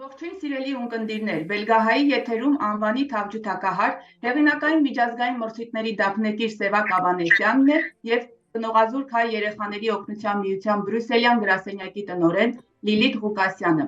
Ողջույն սիրելի ունկնդիրներ, Բելգահայի եթերում անվանի թավջութակահար, հեղինակային միջազգային մրցույթների դափնեկիր Սևակ Ավանեսյանն է և տնողազուրկ հայ երեխաների օգնության միության բրյուսելյան գրասենյակի տնօրեն Լիլիթ Ղուկասյանը։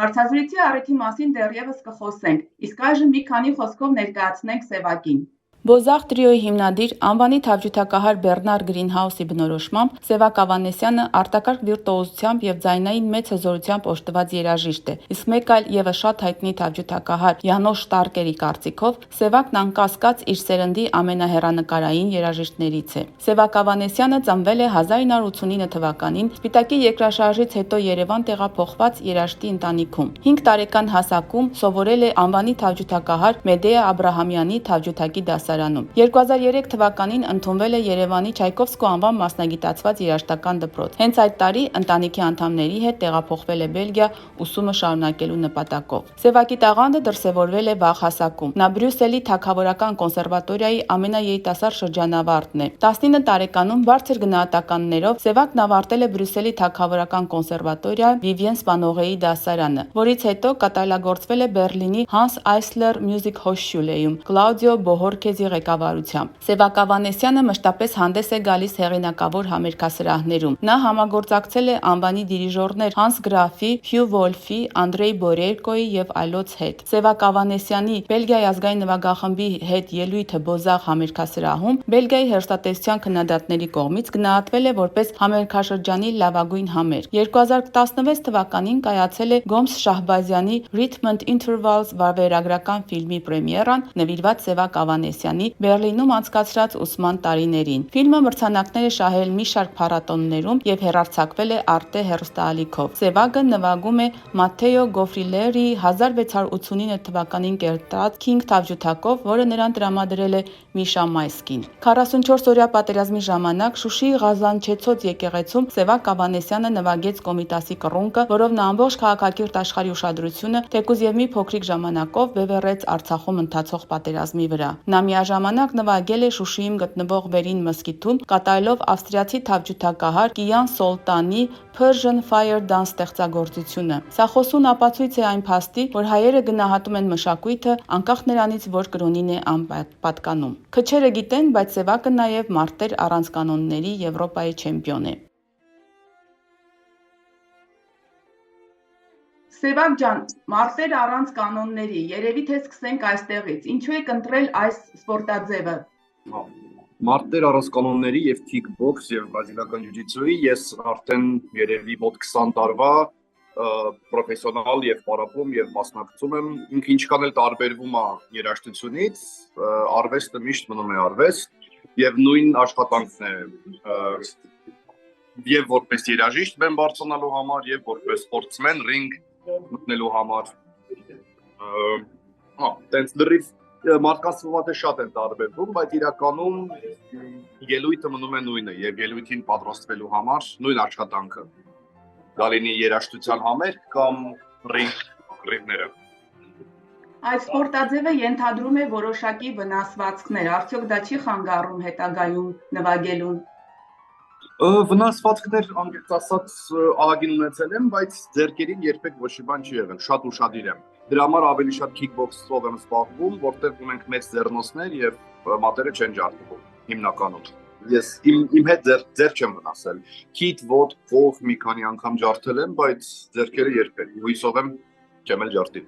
Հարցազրույցի առիթի մասին դեռևս կխոսենք, իսկ այժմ մի քանի խոսքով ներկայացնենք Սևակին։ Բոզախ տրիոյի հիմնադիր, անվանի թավջութակահար Բեռնար Գրինհաուսի բնորոշմամբ Սևակ Ավանեսյանը արտակարգ վիրտուոզությամբ և ձայնային մեծ հզորությամբ օժտված երաժիշտ է, իսկ մեկ այլ ևս շատ հայտնի թավջութակահար Յանոշ Շտարկերի կարծիքով Սևակն անկասկած իր սերնդի ամենահեռանկարային երաժիշտներից է։ Սևակ Ավանեսյանը ծնվել է 1989 թվականին Սպիտակի երկրաշարժից հետո Երևան տեղափոխված երաժշտի ընտանիքում։ 5 տարեկան հասակում սովորել է անվանի թավջութակահար Մեդեա Աբրահամյանի թավջութակի դասարանում։ 2003 թվականին ընդունվել է Երևանի Չայկովսկու անվան մասնագիտացված երաժշտական դպրոց։ Հենց այդ տարի ընտանիքի անդամների հետ տեղափոխվել է Բելգիա ուսումը շարունակելու նպատակով։ Սևակի տաղանդը դրսևորվել է վաղ հասակում։ Նա Բրյուսելի Թագավորական կոնսերվատորիայի ամենաերիտասարդ շրջանավարտն է։ 19 տարեկանում բարձր գնահատականներով Սևակն ավարտել է Բրյուսելի Թագավորական կոնսերվատորիա Վիվիեն Սպանողեի դասարանը, որից հետո կատարելագործվել է Բեռլինի Հանս Այսլեր Մյուզիկ Հոշշուլեում Կլաուդիո Բոհորքեզի ղեկավարությամբ։ Սևակ Ավանեսյանը մշտապես հանդես է գալիս հեղինակավոր համերգասրահներում։ Նա համագործակցել է անվանի դիրիժորներ Հանս Գրաֆի, Հյու Վոլֆի, Անդրեյ Բորերկոյի և այլոց հետ։ Սևակ Ավանեսյանի Բելգիայի ազգային նվագախմբի հետ ելույթը Բոզախ համերգասրահում Բելգիայի հեռուստատեսության քննադատների կողմից գնահատվել է որպես համերգաշրջանի լավագույն համերգ։ 2016 թվականին կայացել է Գոմս Շահբազյանի Rhythm and Intervals վավերագրական ֆիլմի պրեմիերան՝ նվիրված Սևակ Ավանեսյանի Բեռլինում անցկացրած ուսման տարիներին։ Ֆիլմը մրցանակներ է շահել մի շարք փառատոներում և հեռարձակվել է Արտե հեռուստաալիքով։ Սևակը նվագում է Մաթեո Գոֆրիլերիի 1689 թվականին կերտած King թավջութակով, որը նրան տրամադրել է Միշա Մայսկին։ 44-օրյա պատերազմի ժամանակ Շուշիի Ղազանչեցոտ եկեղեցում Սևակ Ավանեսյանը նվագեց Կոմիտասի կռունկը, որով նա ամբողջ քաղաքակիրթ աշխարհի ուշադրությունը, թեկուզ և մի փոքրիկ ժամանակով, բևեռեց Արցախում ընթացող պատերազմի վրա։ Նա միաժամանակ նվագել է Շուշիում գտնվող Վերին մզկիթում, կատարելով ավստրիացի թավջութակահար Կիյան Սոլտանի Persian Fire Dance ստեղծագործությունը։ Սա խոսուն ապացույց է այն փաստի, որ հայերը գնահատում են մշակույթը, անկախ նրանից, որ կրոնին է պատկանում։ Քչերը գիտեն, բայց Սևակը նաև մարտեր առանց կանոնների Եվրոպայի չեմպիոն է։ Սևակ ջան, մարտեր առանց կանոնների, երևի թե սկսենք այստեղից։ Ինչու եք ընտրել այս սպորտաձևը։ Մարտեր առանց կանոնների եւ քիքբոքս եւ բրազիլական ջուջիցուի ես արդեն երևի մոտ 20 տարվա պրոֆեսիոնալ եւ պարապում եւ մասնակցում եմ։ Ինքը ինչքան էլ տարբերվում է երաժշտությունից, արվեստը միշտ մնում է արվեստ եւ նույն աշխատանքն է եւ որպես երաժիշտ բեմ բարձրանալու համար եւ որպես սպորտսմեն ռինգ մտնելու համար։ Տենց լրիվ մարդկանց թվում է շատ են տարբերվում, բայց իրականում ելույթը մնում է նույնը եւ ելույթին պատրաստվելու համար նույն աշխատանքը։ Դա լինի երաժշտության համերգ կամ ռինգները։ Այս սպորտաձևը ենթադրում է որոշակի վնասվածքներ, արդյոք դա չի խանգարում հետագայում նվագելուն։ Վնասվածքներ անկեղծ ասած ահագին ունեցել եմ, բայց ձեռքերին երբեք ոչ մի բան չի եղել, շատ ուշադիր եմ։ Դրա համար ավելի շատ քիքբոքսով եմ զբաղվում, որտեղ ունենք մեծ ձեռնոցներ եւ մատերը չեն ջարդվում հիմնականում։ Ես իմ հետ ձեռք չեմ վնասել։ Քիթ, ոտ, ողջ մի քանի անգամ ջարդել եմ, բայց ձեռքերը երբեք։ Հույսով եմ չեմ էլ ջարդի։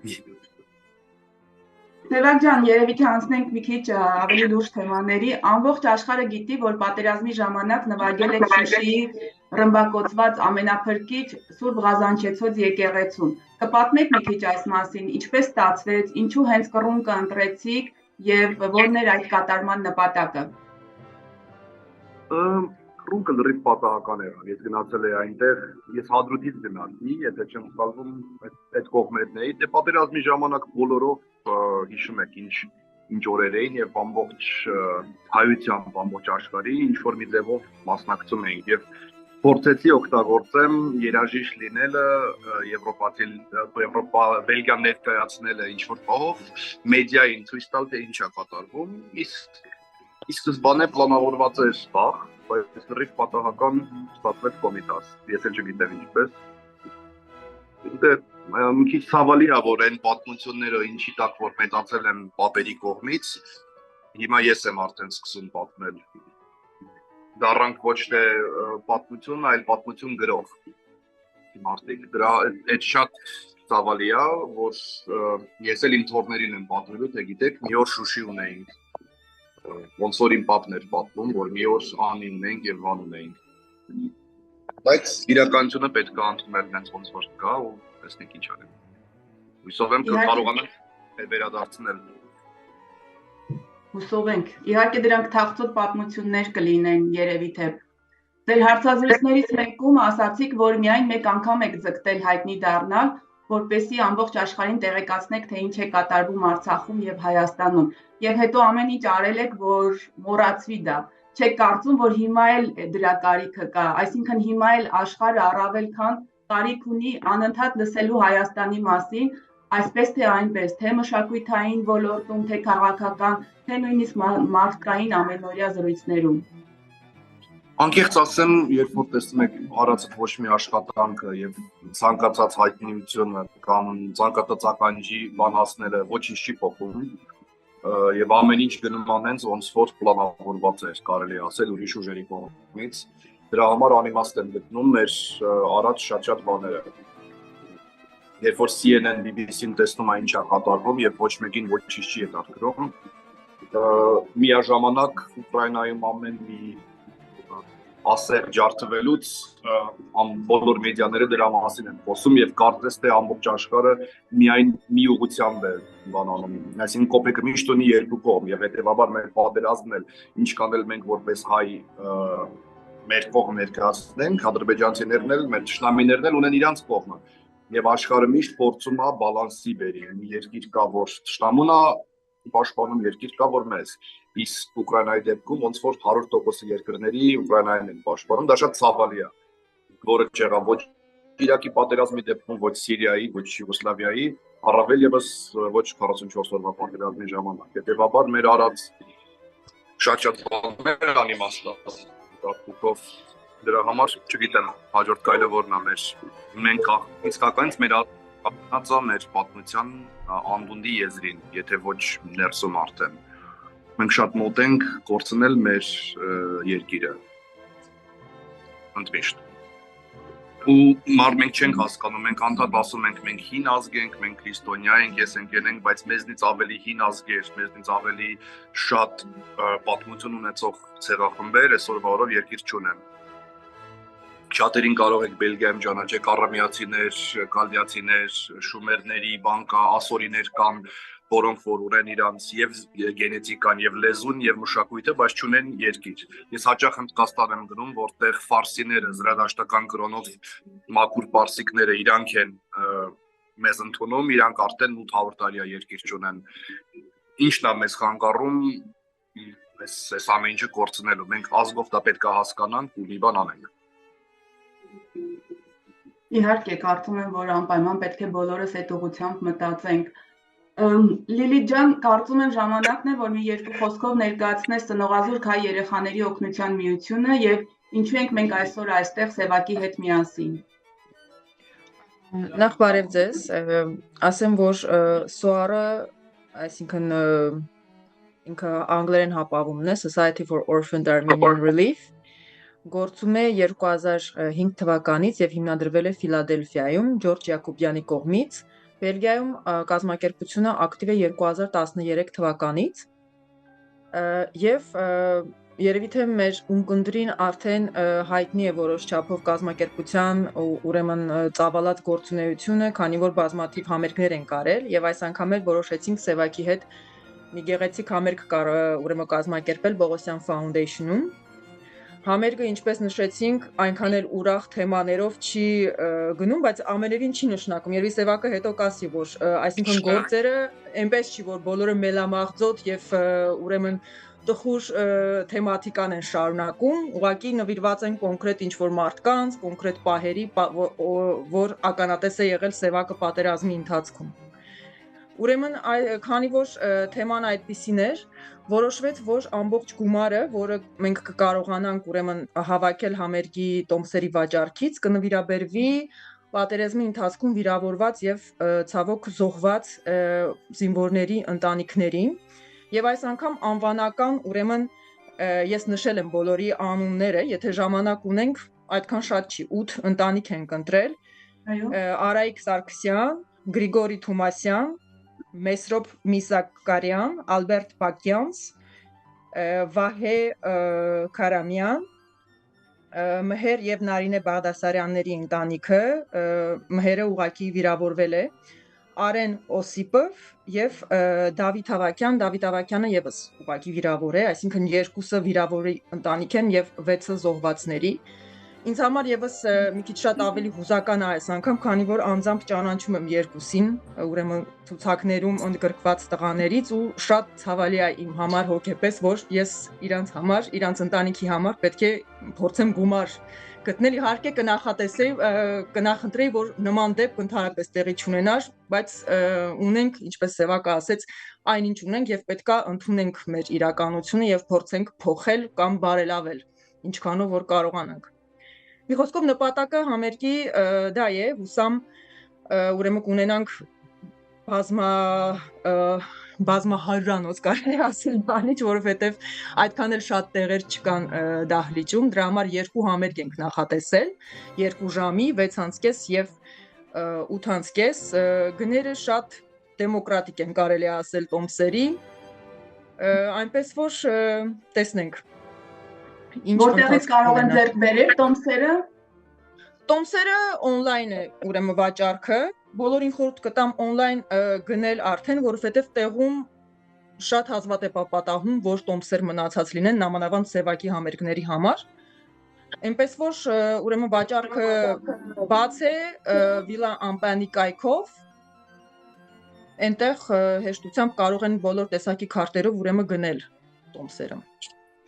Սևակ ջան, երևի թե անցնենք մի քիչ ավելի լուրջ թեմաների։ Ամբողջ աշխարհը գիտի, որ պատերազմի ժամանակ նվագել եք Շուշիի ռմբակոծված ամենափրկիչ Սուրբ Ղազանչեցոտ եկեղեցում։ Կպատմեք մի քիչ այս մասին, ինչպես ստացվեց, ինչու հենց կռունկը ընտրեցիք եւ որն էր այդ կատարման նպատակը։ Կռունկը լրիվ պատահական եղավ։ Ես գնացել էի այնտեղ, ես Հադրութից գնացի, եթե չեմ սխալվում, այդ կողմերն էի։ Դե պատերազմի ժամանակ բոլորով հիշում եք ինչ օրեր էին եւ ամբողջ հայությամբ, ամբողջ աշխարհի ինչ որ մի ձևով մասնակցում էինք եւ փորձեցի օգտագործեմ երաժիշտ լինելը, Բելգիան ներկայացնելը ինչ որ բողով մեդիային ցույց տալ թե ինչ է կատարվում, իսկ սկզբանե պլանավորված էր բախ, բայց լրիվ պատահական ստացվեց Կոմիտաս, ես էլ չգիտեմ ինչպես։ Մի քիչ ցավալի է, որ այն պատմությունները ինչի տակ որ մտածել եմ պապերի կողմից, հիմա ես եմ արդեն սկսում պատմել։ Դառնանք ոչ թե պատմություն, այլ պատմություն գրող։ Մարդիկ դրա այդ շատ ցավալի է, որ ես էլ իմ թորներին եմ պատմելու, թե գիտեք, մի օր Շուշի ունեինք։ Ոնց որ իմ պապն էր պատմում, որ մի օր Անի ունեինք եւ Վան ունեինք։ Բայց իրականությունը պետք է ընդունել հենց ոնց որ կա ու տեսնենք ինչ անենք։ Հույսով եմ կարողանանք վերադարձնել։ Հուսով ենք։ Իհարկե դրանք թաղծոտ պատմություններ կլինեն, երևի թե։ Ձեր հարցազրույցներից մեկում ասացիք, որ միայն մեկ անգամ եք ձգտել հայտնի դառնալ, որպեսզի ամբողջ աշխարհին տեղեկացնեք, թե ինչ է կատարվում Արցախում եւ Հայաստանում, եւ հետո ամեն ինչ արել եք, որ մոռացվի դա։ Չեք կարծում, որ հիմա էլ դրա կարիքը կա, այսինքն հիմա էլ աշխարհը առավել քան կարիք ունի անընդհատ լսելու Հայաստանի մասին, այսպես թե այնպես, թե մշակութային ոլորտում, թե քաղաքական, թե նույնիսկ մարդկային ամենօրյա զրույցներում։ Անկեղծ ասեմ, երբ որ տեսնում եք արածը ոչ մի աշխատանքը եւ ցանկացած հայտնիությունը կամ ցանկացած ականջի բան հասնելը ոչինչ չի փոխում եւ ամեն ինչ գնում անենց ոնց որ պլանավորված էր, կարելի ասել ուրիշ ուժերի կողմից։ Դրա համար անիմաստ են գտնում մեր արած շատ բաները։ Երբ որ CNN, BBC-ն տեսնում է ինչ է կատարվում եւ ոչ մեկին ոչինչ չի հետաքրքրում, միաժամանակ Ուկրաինայում ամեն մի ասեղ ջարդվելուց բոլոր մեդիաները դրա մասին են խոսում եւ կարծես թե ամբողջ աշխարհը միայն մի ուղղությամբ է բանանում։ Այսինքն կոպեկը միշտ ունի երկու կողմ եւ հետեւաբար մեր պատերազմն էլ ինչքան էլ մենք որպես հայ մեր կողմ ներկայացնենք, ադրբեջանցիներն էլ, մեր ճշնամիներն էլ ունեն իրանց կողմը։ Եվ աշխարհը միշտ փորձում է բալանսի բերի։ Մի երկիր կա, որ ճշտամուն է պաշտպանում, երկիր կա, որ մեզ։ Իսկ Ուկրաինայի դեպքում ոնց որ 100% երկրների Ուկրաինային են պաշտպանում, դա շատ ցավալի է, որը չեղավ ոչ Իրաքի պատերազմի դեպքում, ոչ Սիրիայի, ոչ Յուգոսլավիայի, առավել եւս ոչ 44 օրվա պատերազմի ժամանակ։ Հետեւաբար մեր արած շատ բաներ անիմաստ դրա համար չգիտեմ հաջորդ կայլը որն է մենք իսկականից մեր ապնածա մեր պատմության անդունդի եզրին, եթե ոչ ներսում արդեն մենք շատ մոտ ենք կորցնել մեր երկիրը ընդմիշտ ու մենք չենք հասկանում, մենք անդադ ասում ենք մենք հին ազգ ենք, մենք քրիստոնյա ենք, ես ընկել ենք, բայց մեզնից ավելի հին ազգեր, մեզնից ավելի շատ պատմություն ունեցող ցեղախմբեր այսօրվա օրով երկիր չունեն Շատերին կարող եք Բելգիայում ճանաչեք արամիացիներ, կալդիացիներ, շումերների, բանկա, ասորիներ կան, որոնք որ ունեն իրանց եւ գենետիկան, եւ լեզուն, եւ մշակույթը, բայց չունեն երկիր։ Ես հաճախ Հնդկաստան եմ գնում, որտեղ ֆարսիները, զրադաշտական կրոնով մաքուր պարսիկները իրանք են մեզ ընդունում, իրանք արդեն 800 տարի է երկիր չունեն։ Ինչն է մեզ խանգարում այս ամեն ինչը կորցնելու։ Մենք ազգով դա պետք է հասկանանք ու մի բան անենք։ Իհարկե, կարծում եմ, որ անպայման պետք է բոլորս այդ ուղղությամբ մտածենք։ Լիլիթ ջան, կարծում եմ ժամանակն է, որ մի երկու խոսքով ներկայացնես Ծնողազուրկ հայ երեխաների օգնության միությունը եւ ինչու ենք մենք այսօր այստեղ Սևակի հետ միասին։ Նախ բարև ձեզ, ասեմ, որ SOAR-ը, այսինքն ինքը անգլերեն հապավումն է Society for Orphaned Armenian Relief, գործում է 2005 թվականից եւ հիմնադրվել է Ֆիլադելֆիայում Ջորջ Յակոբյանի կողմից, Բելգիայում կազմակերպությունը ակտիվ է 2013 թվականից եւ երևի թե մեր ունկնդրին արդեն հայտնի է որոշ չափով կազմակերպության ուրեմն ծավալած գործունեությունը, քանի որ բազմաթիվ համերգներ են կարել եւ այս անգամ էլ որոշեցինք Սևակի հետ մի գեղեցիկ համերգ ուրեմն կազմակերպել Բողոսյան Foundation-ում։ Համերգը, ինչպես նշեցինք, այնքան էլ ուրախ թեմաներով չի գնում, բայց ամենևին չի նշանակում։ Երևի Սևակը հետո կասի, որ այսինքն գործերը այնպես չի, որ բոլորը մելամաղձոտ եւ ուրեմն տխուր թեմատիկան են շարունակում, ուղղակի նվիրված են կոնկրետ ինչ-որ մարդկանց, կոնկրետ պահերի, որ ականատես է եղել Սևակը պատերազմի ընթացքում։ Ուրեմն, քանի որ թեման այդպիսին էր, որոշվեց, որ ամբողջ գումարը, որը մենք կկարողանանք ուրեմն հավաքել համերգի տոմսերի վաճառքից, կնվիրաբերվի պատերազմի ընթացքում վիրավորված եւ ցավոք զոհված զինվորների ընտանիքներին եւ այս անգամ անվանական ուրեմն ես նշել եմ բոլորի անունները, եթե ժամանակ ունենք, այդքան շատ չի, 8 ընտանիք ենք ընտրել։ Այո։ Արայիկ Սարգսյան, Գրիգորի Թումասյան, Մեսրոպ Միսակարյան, Ալբերտ Բակյանց, Վահե Քարամյան, Մհեր եւ Նարինե Բաղդասարյանների ընտանիքը, Մհերը ուղակի վիրավորվել է, Արեն Օսիպով եւ Դավիթ Ավակյանը եւս ուղակի վիրավոր է, այսինքն երկուսը վիրավորի ընտանիք են եւ 6-ը զոհվածների։ Ինձ համար եւս մի քիչ շատ ավելի հուզական է այս անգամ, քանի որ անձամբ ճանաչում եմ երկուսին, ուրեմն ցուցակներում ընդգրկված տղաներից ու շատ ցավալի է իմ համար հոգեպես, որ ես իրանց համար, իրանց ընտանիքի համար պետք է փորձեմ գումար գտնել, իհարկե կնախընտրեի, որ նման դեպք ընդհանրապես տեղի չունենար, բայց ունենք, ինչպես Սևակը ասեց, այնինչ ունենք եւ պետքա ընդունենք մեր իրականությունը եւ փորձենք փոխել կամ բարելավել, ինչքանով որ կարողանանք։ Մի խոսքով նպատակը համերգի դա է, հուսամ ուրեմն կունենանք բազմահարյուրանոց կարելի ասել բանիչ, որովհետև այդքան էլ շատ տեղեր չկան դահլիճում, դրա համար 2 համերգ ենք նախատեսել, 2 ժամի, 6:30 եւ 8:30, գները շատ դեմոկրատիկ են կարելի ասել տոմսերի, այնպես որ տեսնենք ինչ Որտեղից կարող են ձեռք բերել տոմսերը։ Տոմսերը on-line է ուրեմն վաճառքը, բոլորին խորհուրդ կտամ on-line գնել արդեն, որովհետև տեղում շատ հազվադեպ է պատահում, որ տոմսեր մնացած լինեն, նամանավանդ Սևակի համերգների համար։ Այնպես որ ուրեմն վաճառքը բաց է Վիլա Ամպանի կայքով, այնտեղ հեշտությամբ կարող են բոլոր տեսակի քարտերով ուրեմն գնել տոմսերը։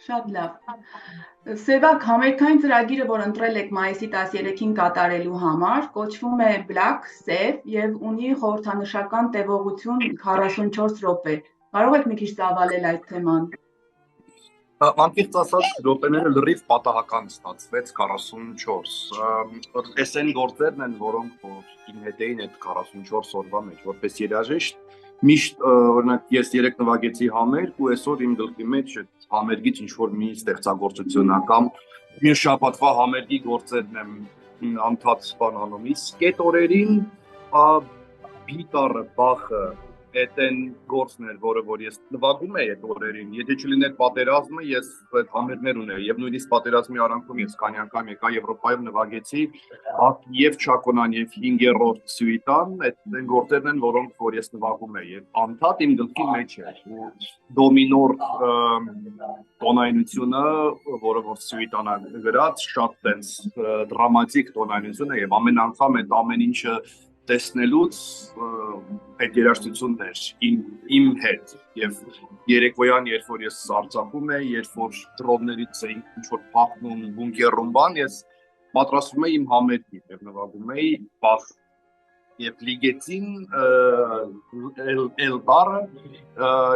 Շատ լավ։ Սևակ համերգային ծրագիրը, որ ընտրել եք մայիսի 13-ին կատարելու համար, կոչվում է Black Save եւ ունի խորհրդանշական տևողություն 44 րոպե։ Կարող եք մի քիչ ծավալել այդ թեման։ Անկեղծ ասած, րոպեները լրիվ պատահական ստացվեց 44։ Այս այն գործերն են, որոնք իմ հետ էին այդ 44 օրվա մեջ, որպես երաժիշտ։ Միշտ օրինակ ես 3 նվագեցի համերգ ու այսօր իմ գլխի մեջ համերգից ինչ որ մի ստեղծագործություն կամ մի շաբաթվա համերգի գործերն եմ անդադ բանանում։ Իսկ այդ օրերին գիտարը, բախը, այդ են գործն էր, որը որ ես նվագում էի այդ օրերին։ Եթե չլիներ պատերազմը, ես այդ համերգներ ունեի եւ նույնիսկ պատերազմի արանքում ես քանի անգամ եկա Եվրոպայում նվագեցի եւ Չակոնան եւ 5-րդ սյուիտան, այդ են գործերն են, որոնք որ ես նվագում էի եւ անդադ իմ գլխի մեջ էր ու դոմինոր տոնայնությունը, որը որ սյուիտանա գրած, շատ տենց դրամատիկ տոնայնություն է եւ ամեն անգամ այդ ամեն ինչը տեսնելուց այդ երաժշտություններ իմ հետ եւ երեկոյան երբ որ ես Արցախում էի, երբ որ դրոններից էին ինչ որ փախնում բունկերում բան, ես պատրաստվում էի իմ համերգին եւ նվագում էի բախ եւ լիգեցին Էլբարը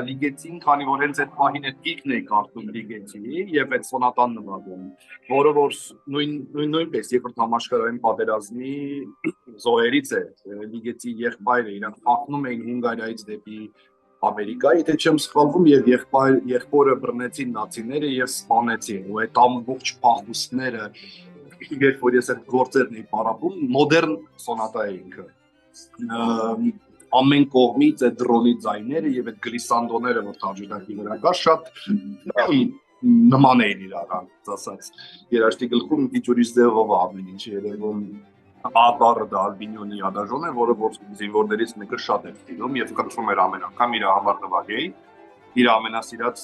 լիգեցին, քանի որ հենց այդ պահին այդ գիգն էի կարդում լիգեցի եւ այդ սոնատան նվագում, որը որ նույնպես երկրորդ համաշխարհային պատերազմի զոհերից է, լիգեցի եղբայրը, իրանք փախնում էին Հունգարիայից դեպի Ամերիկա, եթե չեմ սխալվում, եւ եղբորը բռնեցին նացիները եւ սպանեցին, ու այդ ամբողջ փախուստները, երբ որ ես այդ գործերն էի պարապում, մոդեռն սոնատա է ինքը։ Ամեն կողմից այդ դրոնի ձայները եւ այդ գլիսանդոները, որ թավջութակի վրա կա, շատ նման էին իրական, ասած երաժշտի գլխում մի քիչ ուրիշ ձևով ամեն ինչ երևում ադարը դա Ալբինյոնի ադաժոն է, որը որ զինվորներից մեկը շատ է դիմում եւ կրթվում էր ամեն անգամ իր համար նվագեի իր ամենասիրած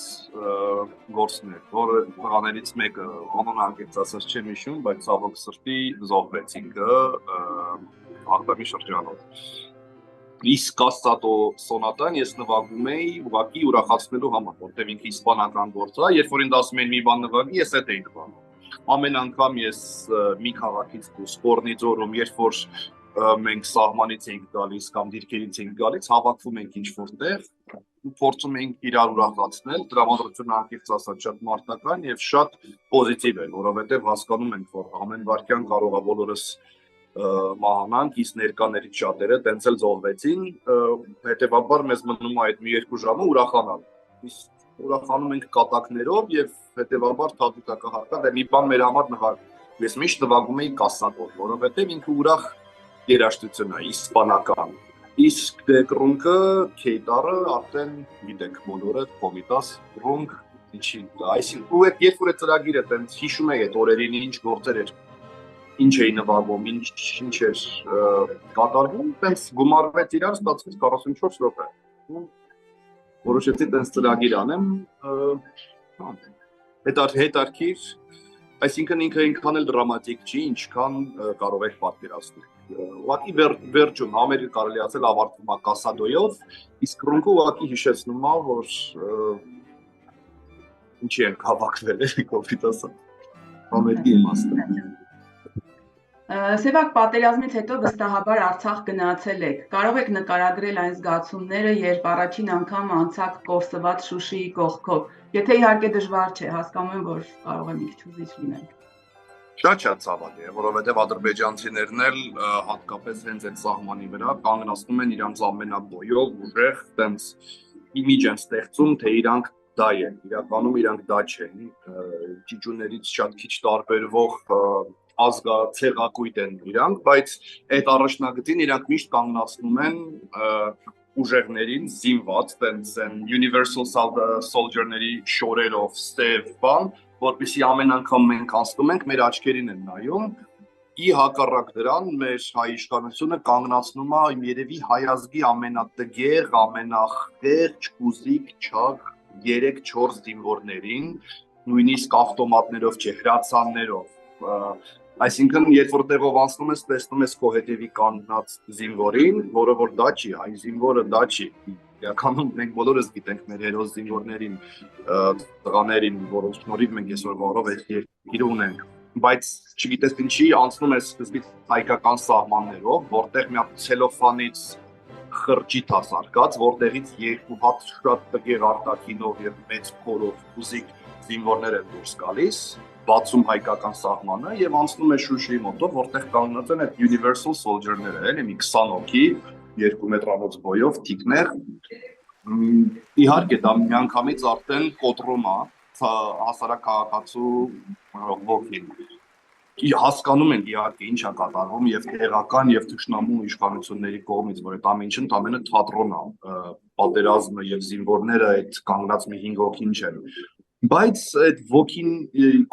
գործն էր, որը տղաներից մեկը անուն անկեղծ ասած չեմ հիշում, բայց ցավոք սրտի զոհվեց ինքը Արտեմի շրջանով։ Իսկ Կասատո սոնատան ես նվագում էի ուղղակի ուրախացնելու համար, որտեղ ինքը իսպանական գործ է, երբ որ ինձ ասում են մի բան նվագի, ես այդ էի նվագում։ Ամեն անգամ ես մի քաղաքից դուրս Կորնիձորում, երբ որ մենք սահմանից ենք գալիս կամ դիրքերից ենք գալիս, հավաքվում ենք ինչ-որ տեղ, փորձում ենք իրար ուրախացնել, տրամադրությունը անկեղծ ասած շատ մարտական եւ շատ պոզիտիվ է, որովհետեւ հասկանում ենք, որ ամեն վարքյան կարող է բոլորս մահանանք, իսկ ներկաներից շատերը տենց էլ զոհվեցին, հետևաբար մեզ մնում է այդ մի երկու ժամը ուրախանալ։ Իսկ ուրախանում ենք կատակներով եւ հետևաբար թավուտակահարկա, դե մի բան մեր համար նվագ։ Ես միշտ նվագում էի կասակով, որովհետեւ ինքը ուրախ երաժշտություն է, իսպանական։ Իսկ դե կրունկը, քեյտարը արդեն գիտեք բոլորը, կոմիտաս, կրունկ, ինչի, այսինքն ու այդ երբ որ է ծրագիրը տենց հիշում եք այդ օրերին ինչ գործեր էր, ինչ էի նվագում, ինչ էր կատարվում, տենց գումարվեց իրար, ստացվեց 44 րոպե։ Որոշեցի տենց ծրագիր անեմ, հետարքիր, այսինքն ինքը ինքան էլ դրամատիկ չի, ինչքան կարող եք պատկերացնել։ Ուղղակի վերջում համերգը կարելի ասել ավարտվում է կասադոյով, իսկ կրունկը ուղղակի հիշեցնում է, որ ինչի ենք հավաքվել էլի կոպիտ համերգի իմաստը։ Սևակ, պատերազմից հետո վստահաբար Արցախ գնացել եք։ Կարող եք նկարագրել այն զգացումները, երբ առաջին անգամ անցաք կորսված Շուշիի կողքով։ Եթե իհարկե դժվար չէ, հասկանում եմ, որ կարող է մի քիչ ուզիչ լինել։ Շատ ցավալի է, որովհետև ադրբեջանցիներն էլ հատկապես հենց այդ սահմանի վրա կանգնացնում են իրանց ամենաբոյով ուժեղ տենց իմիջ են ստեղծում, թե իրանք դա են։ Իրականում իրանք դա չեն։ Ճիճուներից շատ քիչ տարբերվող ազգացեղակույտ են իրանք, բայց այդ առաջնագծին իրանք միշտ կանգնացնում են ուժեղներին զինված, տենց են universal soldier-ների շորերով ստև բան, որպեսզի ամեն անգամ մենք անցնում ենք, մեր աչքերին են նայում, ի հակառակ դրան մեր հայ իշխանությունը կանգնացնում է երևի հայ ազգի ամենատգեղ, ամենախեղճ, կուզիկ, չաղ 3-4 զինվորներին, նույնիսկ ավտոմատներով չէ, հրացաններով, այսինքն երբ որ տեղով անցնում ես, տեսնում ես քո հետևի կանգնած զինվորին, որը որ դա չի, հայ զինվորը դա չի։ Իրականում մենք բոլորս գիտենք մեր հերոս զինվորներին, տղաներին, որոնց շնորհիվ մենք այսօր վարով այդ երկիրը ունենք, բայց չգիտես ինչի անցնում ես սկզբից հայկական սահմաններով, որտեղ մի հատ ցելոֆանից խրճիթ է սարկած, որտեղից երկու հատ շատ տգեղ արտաքինով եւ մեծ փորով ուզիկ զինվորներ են դուրս գալիս, բացում հայկական սահմանը եւ անցնում է Շուշիի մոտով, որտեղ կանգնած են այդ universal soldier-ները, էլի մի 20 հոգի, 2 մետրանոց բոյով, թիկներ։ Իհարկե դա միանգամից արդեն կոտրում է հասարակ քաղաքացու ոգին։ Հասկանում ենք իհարկե ինչ է կատարվում եւ տեղական եւ թշնամու իշխանությունների կողմից, որ այդ ամեն ինչը ընդամենը թատրոն է, պատերազմը եւ զինվորները այդ կանգնած մի 5 հոգին չեն։ Բայց այդ ոգին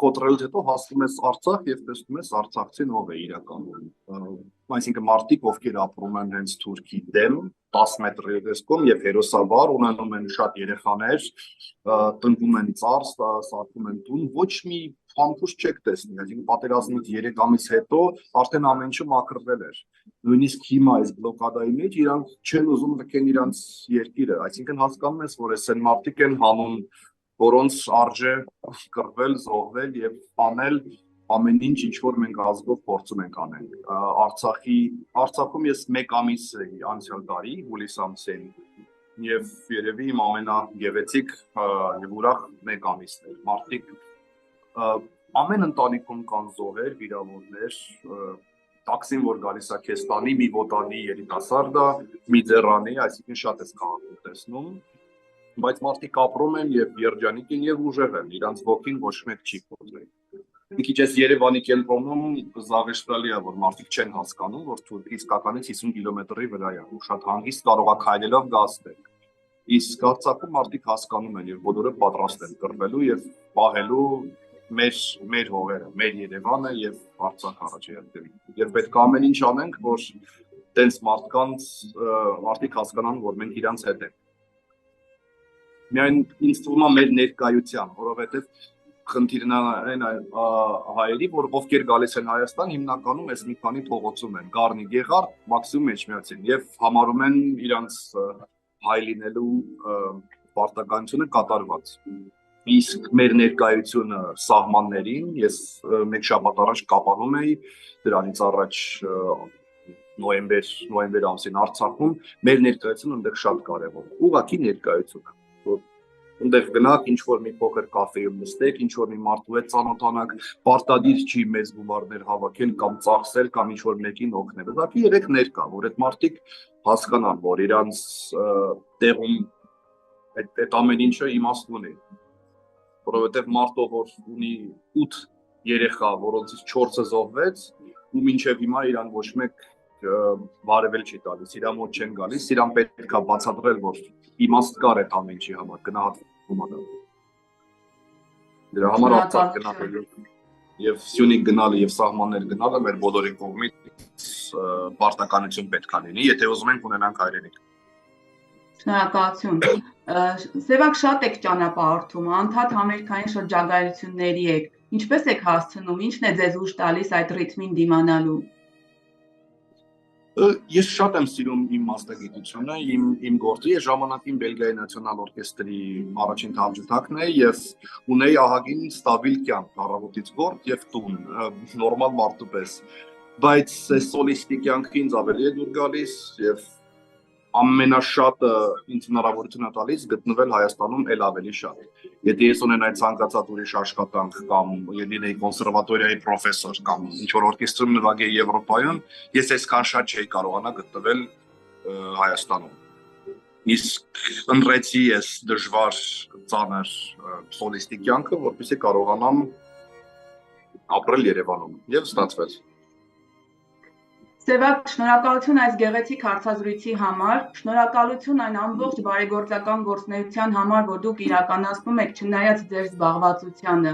կոտրելուց հետո հասնում ես Արցախ եւ տեսնում ես արցախցին ով է իրականում։ Այսինքն մարդիկ, ովքեր ապրում են հենց Թուրքի դեմ 10 մետրի տեսքում եւ հերոսաբար ունենում են շատ երեխաներ, տնկում են ծառ, սարքում են տուն, ոչ մի փամփուշտ չեք տեսնի, այսինքն պատերազմից 3 ամիս հետո արդեն ամեն ինչը մաքրվել էր։ Նույնիսկ հիմա այս բլոկադայի մեջ իրանք չեն ուզում լքեն իրանց երկիրը, այսինքն հասկանում ես, որ այս մարդիկ են հանուն որոնց արժե կռվել, զոհվել եւ անել ամեն ինչ, ինչ որ մենք ազգով փորձում ենք անել։ Արցախում ես 1 ամիս էի անցյալ տարի, հուլիս ամսին, եւ երևի իմ ամենագեղեցիկ եւ ուրախ 1 ամիսն էր։ Մարդիկ ամեն ընտանիքում կան զոհեր, վիրավորներ, տաքսին որ գալիս է քեզ տանի, մի ոտանի երիտասարդ է, մի ձեռանի, այսինքն շատ ես քաղաքում տեսնում։ Բայց մարդիկ ապրում են եւ երջանիկ են եւ ուժեղ են, իրանց ոգին ոչ մեկ չի կոտրել։ Մի քիչ էս Երևանի կենտրոնում զավեշտալի է, որ մարդիկ չեն հասկանում, որ Թուրքիա իսկականից 50 կիլոմետրի վրա է, ու շատ հանգիստ կարող է քայլելով գազդել։ Իսկ Արցախում մարդիկ հասկանում են եւ բոլորը պատրաստ են կռվելու եւ պահելու մեր հողերը, մեր Երևանը եւ Արցախ առաջերտին։ Եվ պետք է ամեն ինչ անենք, որ տենց մարդիկ հասկանան, որ մենք իրանց հետ ենք։ Միայն ինձ թվում է մեր ներկայության, որովհետև խնդիրն այն հայերի, որ ովքեր գալիս են Հայաստան, հիմնականում այս մի քանի փողոցում են, Գառնի, Գեղարդ, մաքսիմում Էջմիածին, եւ համարում են իրանց հայ լինելու պարտականությունը կատարված։ Իսկ մեր ներկայությունը սահմաններին, ես 1 շաբաթ առաջ կապանում էի, դրանից առաջ նոյեմբեր ամսին Արցախում, մեր ներկայությունը այնտեղ շատ կարևոր է, ուղղակի ներկայությունը, որ Ունդեղ գնաք, ինչ-որ մի փոքր կաֆեում նստեք, ինչ-որ մի մարդու հետ ծանոթանաք, պարտադիր չի մեծ գումարներ հավաքել կամ ծախսել կամ ինչ-որ մեկին օգնել։ Ուղղակի եղեք ներկա, որ այդ մարդիկ հասկանան, որ իրանց տեղում այդ ամեն ինչը իմաստ ունի։ Որովհետև մարդը, որ ունի 8 երեխա, որոնցից 4-ը զոհվեց, ու մինչև հիմա իրան ոչ մեկ բարևել չի տալիս, իրան մոտ չեն գալիս, իրան պետք է բացատրել, որ իմաստ կար այդ ամեն ինչի համար, գնահատվում է։ Դրա համար Արցախ գնալը եւ Սյունիք գնալը եւ սահմաններ գնալը մեր բոլորի կողմից պարտականություն պետք է լինի, եթե ուզում ենք ունենանք հայրենիք։ Շնորհակալություն։ Սևակ շատ եք ճանապարհորդում, անդադ համերգային շրջագայությունների եք։ Ինչպես եք հասցնում, ինչն է ձեզ ուժ տալիս այդ ռիթմին դիմանալու։ Ես շատ եմ սիրում իմ մասնագիտությունը, իմ գործը, ես ժամանակին Բելգիայի նացիոնալ օրկեստրի առաջին թավջութակն էի եւ ունեի ահագին ստաբիլ կյանք, առավոտից գործ եւ տուն, նորմալ մարդու պես, բայց այս սոլիստի կյանքը ինձ ավելի է դուր գալիս եւ ամենաշատը ինձ հնարավորություն է տալիս գտնվել Հայաստանում էլ ավելի շատ։ Եթե ես ունենայի ցանկացած ուրիշ աշխատանք կամ լինեի կոնսերվատորիայի պրոֆեսոր կամ ինչ-որ օրկեստրում նվագեի Եվրոպայում, ես այսքան շատ չէի կարողանա գտնվել Հայաստանում։ Իսկ ընտրեցի ես դժվար ծանր սոլիստի կյանքը, որպեսզի կարողանամ ապրել Երևանում եւ ստացվեց։ Սևակ, շնորհակալություն այս գեղեցիկ հարցազրույցի համար, շնորհակալություն այն ամբողջ բարեգործական գործունեության համար, որ դուք իրականացնում եք չնայած ձեր զբաղվածությանը։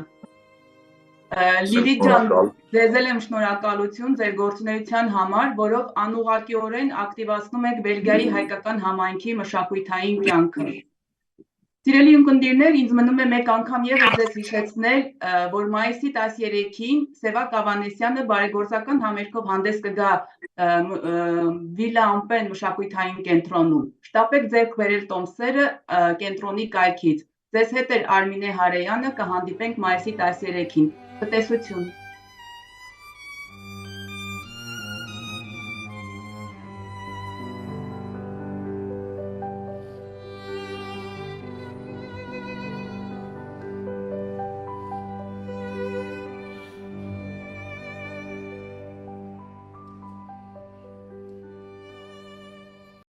Լիլիթ ջան, ձեզ էլ եմ շնորհակալություն ձեր գործունեության համար, որով անուղղակիորեն ակտիվացնում եք Բելգիայի հայկական համայնքի մշակութային կյանքը։ Սիրելի ունկնդիրներ, ինձ մնում է մեկ անգամ ևս ձեզ հիշեցնել, որ մայիսի 13-ին Սևակ Ավանեսյանը բարեգործական համերգով հանդես կգա Վիլա Ամպեն մշակութային կենտրոնում։ Շտապեք ձեռք բերել տոմսերը կենտրոնի կայքից։ Ձեզ հետ էր Արմինե Հարեյանը, կհանդիպենք մայիսի 13-ին։ Տնտեսություն։